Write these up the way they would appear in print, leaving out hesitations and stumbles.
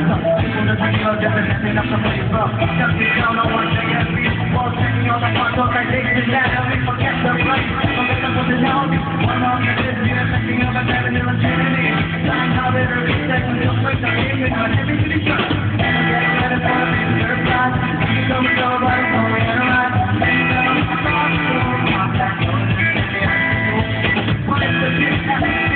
People that we love, just nothing up to play from. Just be down on one day and be more taking on the front of my days and that we forget the right. Forget the one that help me. One of the days, you're thinking of a seven in a journey. Time how it is, that we don't wait to hear me, but everything is done. And I get better for me, you're fine. You don't know about it, don't worry, I'm right. And you know, I'm sorry, I'm back. What is the difference?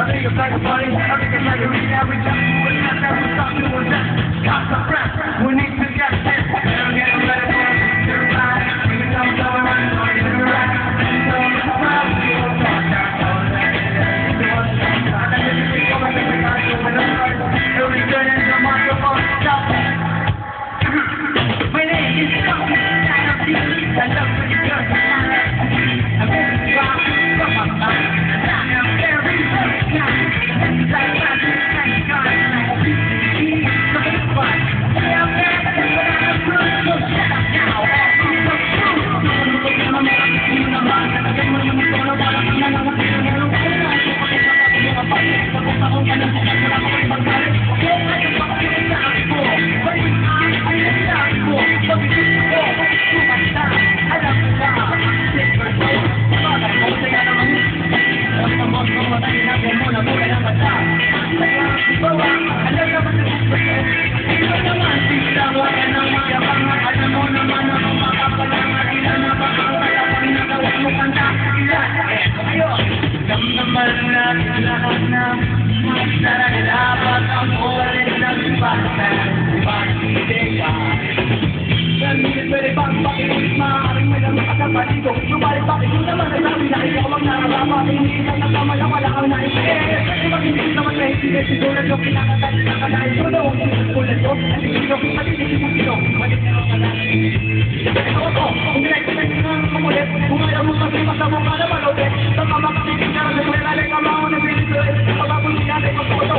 I think it's like a party, I think it's like a read every time you would not have to stop doing that. Stop the breath, we need to get this. Never get ready for it, you're right. We can come to the right, you're right. And so it's a problem, you're right. Every day is a microphone, stop. My name is Tom, kind of deep, I love pretty good. I'm very rock, from my mind, and I'm very nice. Like magic, thank God, I'm easy, something fun. Yeah, I'm bad, but I'm good, so shut up now. Pwede bang pakinig, maaaring may naman kasapaligo. Subalit bakit yun naman ay sabi na ikaw ang nararapat. Hindi ka nagkamala, wala kang naisip. Pwede mag-isip naman na hindi na sigurad yung pinakatali na kanahin. Tulong, tulad ko, at hindi ko, matitigil mo sino. Malit na ako na. Ikaw ako, kung pinag-pinag ng kamulit, kung ayaw mo kasi masabong ka na malupit. Sa mamakapitig na rin, wala lang ang mga nabilisulit. Kapag sinanay ko po ito.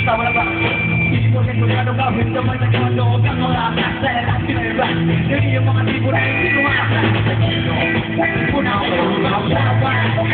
Tama na ba? Hindi ko rin kung ano ba, hindi mo nagkakaloog ang mga dahil ang pinag-iba. Hindi yung mga tipo na hindi ko makakala. Una ko ang sawa. Ang